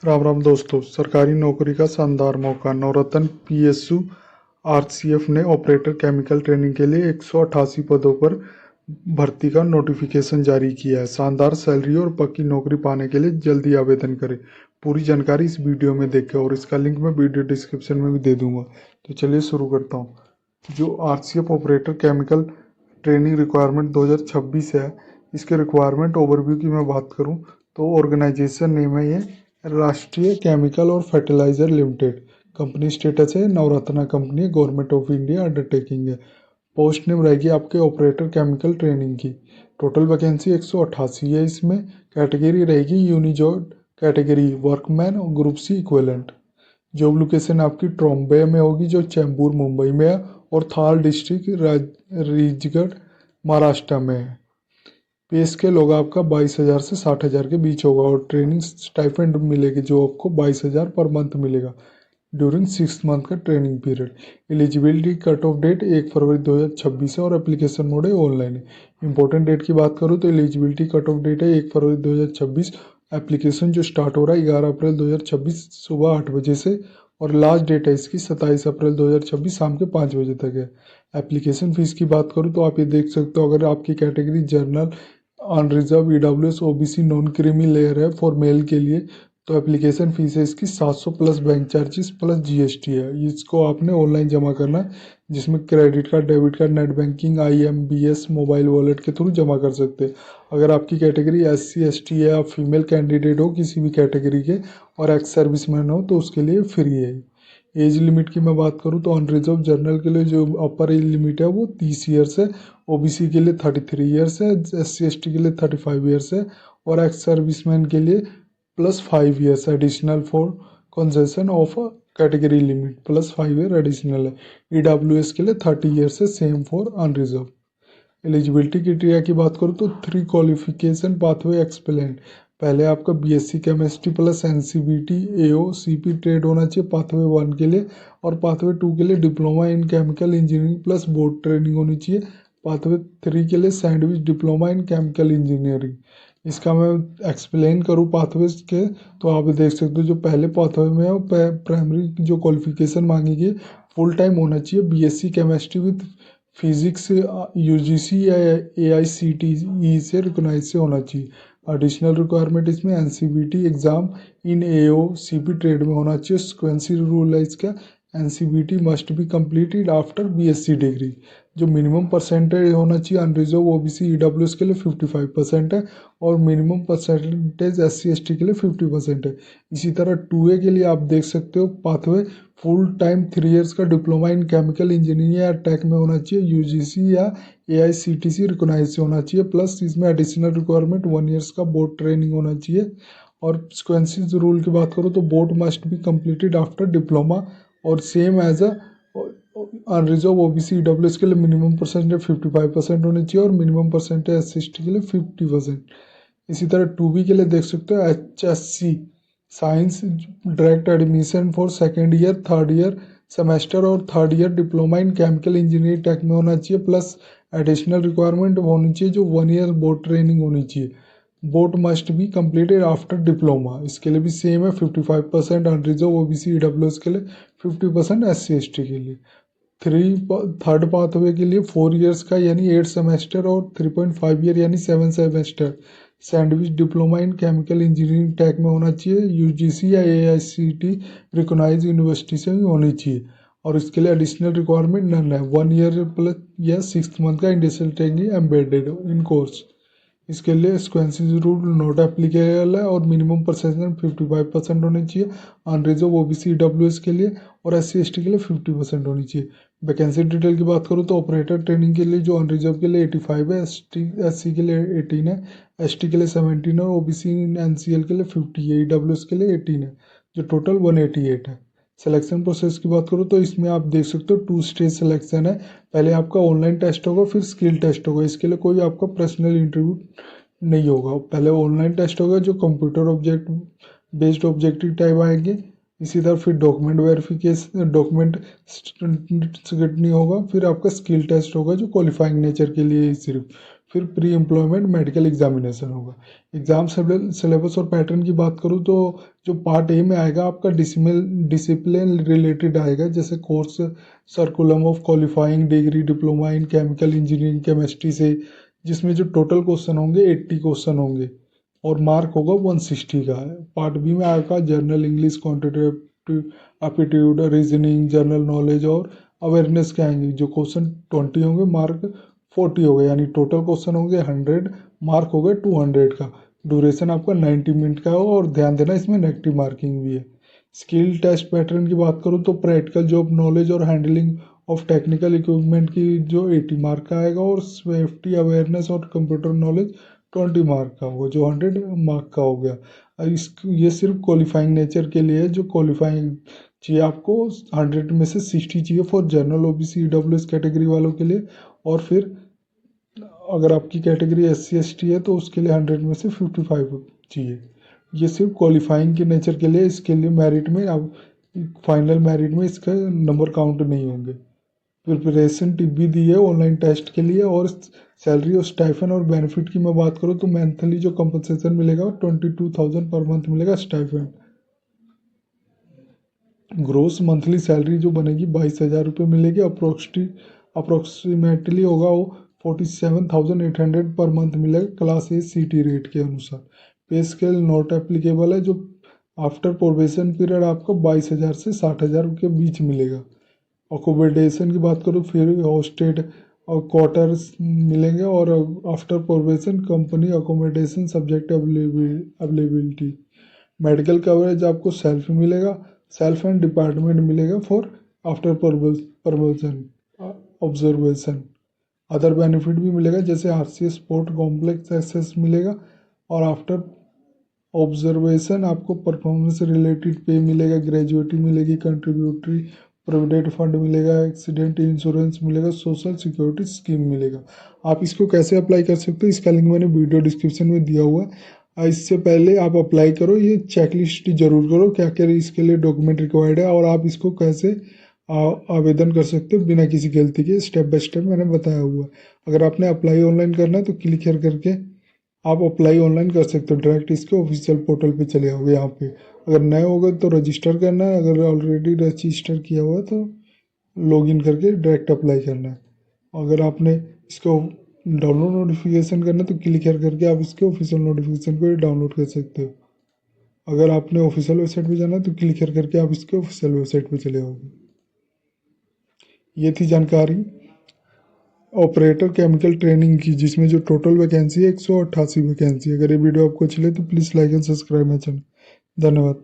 राम राम दोस्तों। सरकारी नौकरी का शानदार मौका। नवरत्न पीएसयू आरसीएफ ने ऑपरेटर केमिकल ट्रेनिंग के लिए 188 पदों पर भर्ती का नोटिफिकेशन जारी किया है। शानदार सैलरी और पक्की नौकरी पाने के लिए जल्दी आवेदन करें। पूरी जानकारी इस वीडियो में देखें और इसका लिंक मैं वीडियो डिस्क्रिप्शन में भी दे दूंगा। तो चलिए शुरू करता हूँ। जो RCF operator chemical training requirement 2026 है, इसके रिक्वायरमेंट ओवरव्यू की मैं बात करूँ तो ऑर्गेनाइजेशन नेम है ये राष्ट्रीय केमिकल और फर्टिलाइजर लिमिटेड। कंपनी स्टेटस है Navratna company, government of India undertaking है। पोस्ट नेम रहेगी आपके ऑपरेटर केमिकल ट्रेनिंग की। टोटल वैकेंसी 188 है। इसमें कैटेगरी रहेगी यूनिजॉब कैटेगरी, वर्कमैन और group C equivalent. Job location आपकी ट्रॉम्बे में होगी जो चैम्बूर मुंबई में है, और थाल डिस्ट्रिक्ट राजगढ़ महाराष्ट्र में है। पे स्केल होगा आपका 22,000 से 60,000 के बीच होगा, और ट्रेनिंग स्टाइपेंड मिलेगी जो आपको 22,000 पर मंथ मिलेगा ड्यूरिंग 6 मंथ का training period. Eligibility cut off date 1 फरवरी 2026 है और एप्लीकेशन मोड है ऑनलाइन है। इंपॉर्टेंट डेट की बात करूँ तो एलिजिबिलिटी कट ऑफ डेट है 1 फरवरी 2026। एप्लीकेशन जो स्टार्ट हो रहा है 11 अप्रैल 2026 सुबह 8 बजे से, और लास्ट डेट है इसकी 27 अप्रैल 2026 शाम के 5 बजे तक है। एप्लीकेशन फीस की बात करूँ तो आप ये देख सकते हो, अगर आपकी category general, unreserved, EWS, OBC, non creamy layer है फॉर मेल के लिए, तो एप्लीकेशन फीस है इसकी 700 plus bank charges plus GST है। इसको आपने ऑनलाइन जमा करना है, जिसमें credit card, debit card, net banking, IMBS, mobile wallet के थ्रू जमा कर सकते हैं। अगर आपकी कैटेगरी एससी एसटी है, आप फीमेल कैंडिडेट हो किसी भी कैटेगरी के और एक्स सर्विसमैन हो, तो उसके लिए फ्री है। एज लिमिट की मैं बात करूँ तो अनरिजर्व जनरल के लिए जो अपर एज लिमिट है वो 30 ईयर्स है, ओबीसी के लिए 33 ईयर्स है, एससी एसटी के लिए 35 ईयर्स है, और एक्स सर्विसमैन के लिए +5 years additional for concession of category limit, +5 year additional है। ईडब्ल्यूएस के लिए 30 ईयर्स है, same for unreserve. Eligibility criteria की बात करूँ तो 3 क्वालिफिकेशन पाथवे एक्सप्लेन। पहले आपका बीएससी केमिस्ट्री प्लस एनसीबीटी एओ सीपी ट्रेड होना चाहिए पाथवे 1 के लिए, और पाथवे 2 के लिए diploma in chemical engineering plus board training होनी चाहिए। पाथवे 3 के लिए sandwich diploma in chemical engineering. इसका मैं एक्सप्लेन करूँ पाथवेज के, तो आप देख सकते हो जो पहले पाथवे में है प्राइमरी जो क्वालिफिकेशन मांगी गई फुल टाइम होना चाहिए, BSc chemistry with physics UGC या एआईसीटीई से रिकॉग्नाइज से होना चाहिए। एडिशनल रिक्वायरमेंट इसमें NCBT exam in AO CP trade में होना चाहिए। सिक्वेंसी रूल है इसका, NCBT must be completed after BSc degree. जो मिनिमम परसेंटेज होना चाहिए अनरिजर्व ओबीसी ईडब्ल्यूएस के लिए 55% है, और मिनिमम परसेंटेज एससी एसटी के लिए 50% है। इसी तरह 2A के लिए आप देख सकते हो पाथवे फुल टाइम 3 इयर्स का डिप्लोमा इन केमिकल इंजीनियरिंग या टेक में होना चाहिए, यूजीसी या एआईसीटीसी रिकॉग्नाइज से होना चाहिए, प्लस इसमें एडिशनल रिक्वायरमेंट 1 इयर्स का बोर्ड ट्रेनिंग होना चाहिए। और सिक्वेंसेस रूल की बात करूँ तो board must be completed after diploma, और same as a unreserved OBC EWS के लिए मिनिमम परसेंटेज 55% होनी चाहिए, और मिनिमम परसेंटेज एससी एसटी के लिए 50%। इसी तरह 2B के लिए देख सकते हो HSC science direct admission for second year, third year semester और third year diploma in chemical engineering tech में होना चाहिए, प्लस एडिशनल रिक्वायरमेंट होनी चाहिए जो 1 ईयर बोर्ड ट्रेनिंग होनी चाहिए। Board must be completed after diploma, इसके लिए भी सेम है 55% अनरिजर्व ओबीसी ईडब्ल्यूएस के लिए, 50% एससी एसटी के लिए। थर्ड पाथवे के लिए 4 इयर्स का यानी 8 सेमेस्टर और 3.5 ईयर यानी 7 semester sandwich diploma in chemical engineering tech में होना चाहिए, यूजीसी या एआईसीटी रिकॉग्नाइज यूनिवर्सिटी से भी होनी चाहिए। और इसके लिए एडिशनल रिक्वायरमेंट नन है, 1 ईयर प्लस या 6 मंथ का industrial training embedded in course. इसके लिए सिक्वेंसेस रूल नॉट एप्लीकेबल है, और मिनिमम परसेंटेज 55% होनी चाहिए अनरिजर्व ओबीसी ईडब्ल्यूएस के लिए, और एससी एसटी के लिए 50% होनी चाहिए। वैकेंसी डिटेल की बात करूँ तो ऑपरेटर ट्रेनिंग के लिए जो अनरिजर्व के लिए 85 है, एससी के लिए 18 है, एसटी के लिए 17 है, ओबीसी एनसीएल के लिए 50 है, ईडब्ल्यूएस के लिए 18 है, जो टोटल 188 है। सिलेक्शन प्रोसेस की बात करूँ तो इसमें आप देख सकते हो 2 स्टेज सिलेक्शन है। पहले आपका ऑनलाइन टेस्ट होगा, फिर स्किल टेस्ट होगा। इसके लिए कोई आपका पर्सनल इंटरव्यू नहीं होगा, पहले ऑनलाइन टेस्ट होगा जो computer object based objective type आएंगे। इसी तरह फिर डॉक्यूमेंट वेरिफिकेशन, डॉक्यूमेंट स्क्रूटनी होगा, फिर आपका स्किल टेस्ट होगा जो क्वालिफाइंग नेचर के लिए सिर्फ, फिर प्री एम्प्लॉयमेंट मेडिकल एग्जामिनेशन होगा। एग्जाम सिलेबस और पैटर्न की बात करूँ तो जो पार्ट ए में आएगा आपका डिसिप्लिन रिलेटेड आएगा, जैसे course सर्कुलम of qualifying degree diploma in chemical engineering chemistry से, जिसमें जो टोटल क्वेश्चन होंगे 80 क्वेश्चन होंगे और मार्क होगा 160 का। पार्ट बी में आएगा general English, quantitative aptitude, reasoning, general knowledge और अवेयरनेस के आएंगे। जो क्वेश्चन 20 होंगे मार्क 40 हो गए, यानी टोटल क्वेश्चन होंगे 100, मार्क हो गए 200 का। ड्यूरेशन आपका 90 मिनट का हो, और ध्यान देना इसमें नेगेटिव मार्किंग भी है। स्किल टेस्ट पैटर्न की बात करूँ तो प्रैक्टिकल जॉब नॉलेज और हैंडलिंग ऑफ टेक्निकल इक्विपमेंट की जो 80 मार्क का आएगा, और सेफ्टी अवेयरनेस और कंप्यूटर नॉलेज 20 मार्क का होगा, जो 100 मार्क का हो गया। ये सिर्फ क्वालिफाइंग नेचर के लिए है, जो क्वालिफाइंग चाहिए आपको 100 में से 60 चाहिए for general OBC EWS category वालों के लिए, और फिर अगर आपकी कैटेगरी SC ST है तो उसके लिए 100 में से 55 चाहिए। ये सिर्फ क्वालिफाइंग के नेचर के लिए, इसके लिए मेरिट में अब फाइनल मेरिट में इसका नंबर काउंट नहीं होंगे। प्रिपरेशन टिप भी दी है ऑनलाइन टेस्ट के लिए। और सैलरी और स्टाइफन और बेनिफिट की मैं बात करूँ तो मंथली जो कंपनसेशन मिलेगा 22,000 पर मंथ मिलेगा स्टाइफन। ग्रोस मंथली सैलरी जो बनेगी 22,000 रुपये मिलेगी। अप्रोक्सीमेटली होगा वो 47,800 पर मंथ मिलेगा क्लास ए CT रेट के अनुसार। पे स्केल नॉट एप्लीकेबल है, जो आफ्टर प्रोबेशन पीरियड आपको 22,000 से 60,000 के बीच मिलेगा। अकोमोडेशन की बात करूँ फिर हॉस्टेड और क्वार्टर्स मिलेंगे, और after probation company accommodation subject availability. Medical coverage आपको सेल्फ मिलेगा, सेल्फ एंड डिपार्टमेंट मिलेगा for after promotion observation. Other benefit भी मिलेगा, जैसे RCS स्पोर्ट कॉम्प्लेक्स एक्सेस मिलेगा, और आफ्टर ऑब्जर्वेशन आपको परफॉर्मेंस रिलेटेड पे मिलेगा, ग्रेजुएटी मिलेगी, कंट्रीब्यूटरी प्रोविडेंट फंड मिलेगा, एक्सीडेंट इंश्योरेंस मिलेगा, सोशल सिक्योरिटी स्कीम मिलेगा। आप इसको कैसे अप्लाई कर सकते हो, इसका लिंक मैंने वीडियो डिस्क्रिप्शन में दिया हुआ है। इससे पहले आप अप्लाई करो, ये चेकलिस्ट जरूर करो क्या क्या इसके लिए डॉक्यूमेंट रिक्वायर्ड है, और आप इसको कैसे आवेदन कर सकते हो बिना किसी गलती के, स्टेप बाय स्टेप मैंने बताया हुआ है। अगर आपने अप्लाई ऑनलाइन करना है तो क्लिक here करके आप अप्लाई ऑनलाइन कर सकते हो, डायरेक्ट इसके ऑफिशियल पोर्टल पे चले आओगे। यहाँ पे अगर नए होगे तो रजिस्टर करना है, अगर ऑलरेडी रजिस्टर किया हुआ है तो लॉगिन करके डायरेक्ट अप्लाई करना है। अगर आपने इसको डाउनलोड नोटिफिकेशन करना है तो क्लिक here करके आप इसके ऑफिशियल नोटिफिकेशन को डाउनलोड कर सकते हो। अगर आपने ऑफिशियल वेबसाइट पे जाना है तो क्लिक here करके आप इसके ऑफिशियल वेबसाइट पे चले आओगे। ये थी जानकारी ऑपरेटर केमिकल ट्रेनिंग की, जिसमें जो टोटल वैकेंसी है 188 वैकेंसी। अगर ये वीडियो आपको अच्छी लगे तो please like and subscribe my channel. धन्यवाद।